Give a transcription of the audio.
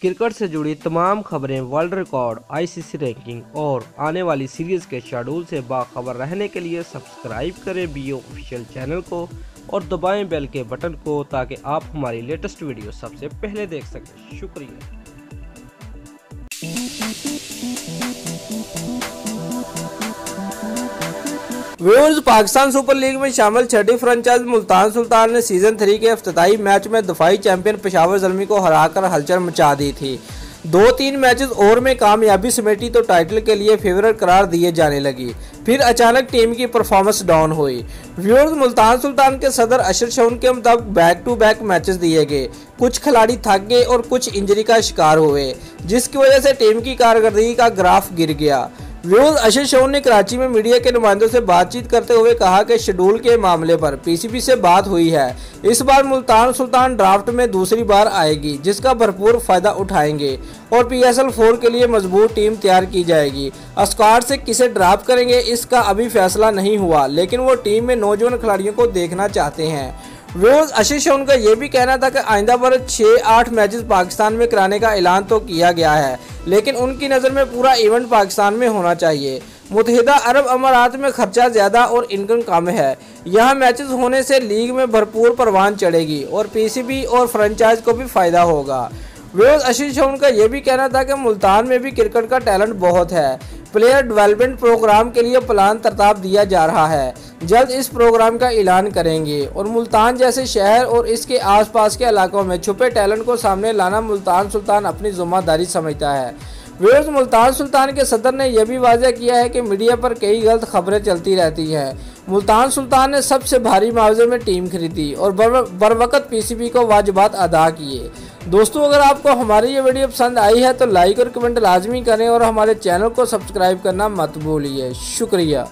Cricket से जुड़ी तमाम खबरें, वर्ल्ड रिकॉर्ड, आईसीसी रैंकिंग और आने वाली सीरीज के शेड्यूल से बाखबर रहने के लिए सब्सक्राइब करें बीओ ऑफिशियल चैनल को और दबाएं बेल के बटन को ताकि आप हमारी लेटेस्ट वीडियो सबसे पहले देख सकें। शुक्रिया। व्यूअर्स, पाकिस्तान सुपर लीग में शामिल छठी फ्रेंचाइज मुल्तान सुल्तान ने सीजन 3 के इफ्तिताई मैच में दफाई चैंपियन पेशावर ज़ल्मी को हराकर हलचल मचा दी थी। 2-3 मैचेस और में कामयाबी समेटी तो टाइटल के लिए फेवरेट करार दिए जाने लगी। फिर अचानक टीम की परफॉर्मेंस डाउन हुई। व्यूअर्स, मुल्तान सुल्तान के सदर अशर शौन के मुताबिक बैक टू बैक मैचेस दिए गए, कुछ खिलाड़ी थक गए और कुछ इंजरी का शिकार हुए, जिसकी वजह से टीम की कारकर्दगी का ग्राफ गिर गया। व्यूअर्स, अशर शौन ने कराची में मीडिया के नुमाइंदों से बातचीत करते हुए कहा कि शेड्यूल के मामले पर पीसीबी से बात हुई है। इस बार मुल्तान सुल्तान ड्राफ्ट में दूसरी बार आएगी, जिसका भरपूर फायदा उठाएंगे और PSL 4 के लिए मजबूत टीम तैयार की जाएगी। स्क्वाड से किसे ड्राफ्ट करेंगे इसका अभी फैसला नहीं हुआ, लेकिन वो टीम में नौजवान खिलाड़ियों को देखना चाहते हैं। व्यूअर्स, अशर शौन का यह भी कहना था कि आइंदा पर 6-8 मैचेस पाकिस्तान में कराने का ऐलान तो किया गया है, लेकिन उनकी नज़र में पूरा इवेंट पाकिस्तान में होना चाहिए। मुत्तहिदा अरब अमारात में खर्चा ज़्यादा और इनकम कम है। यहाँ मैचेस होने से लीग में भरपूर परवान चढ़ेगी और पीसीबी और फ्रेंचाइज को भी फ़ायदा होगा। व्यूअर्स, अशर शौन का यह भी कहना था कि मुल्तान में भी क्रिकेट का टैलेंट बहुत है। प्लेयर डेवलपमेंट प्रोग्राम के लिए प्लान तरताब दिया जा रहा है। जल्द इस प्रोग्राम का ऐलान करेंगे और मुल्तान जैसे शहर और इसके आसपास के इलाकों में छुपे टैलेंट को सामने लाना मुल्तान सुल्तान अपनी जिम्मेदारी समझता है। व्यूअर्स, मुल्तान सुल्तान के सदर ने यह भी वाज़ह किया है कि मीडिया पर कई गलत खबरें चलती रहती हैं। मुल्तान सुल्तान ने सबसे भारी मुआवजे में टीम खरीदी और बरवकत पीसीबी को वाजिबात अदा किए। दोस्तों, अगर आपको हमारी ये वीडियो पसंद आई है तो लाइक और कमेंट लाजमी करें और हमारे चैनल को सब्सक्राइब करना मत भूलिए। शुक्रिया।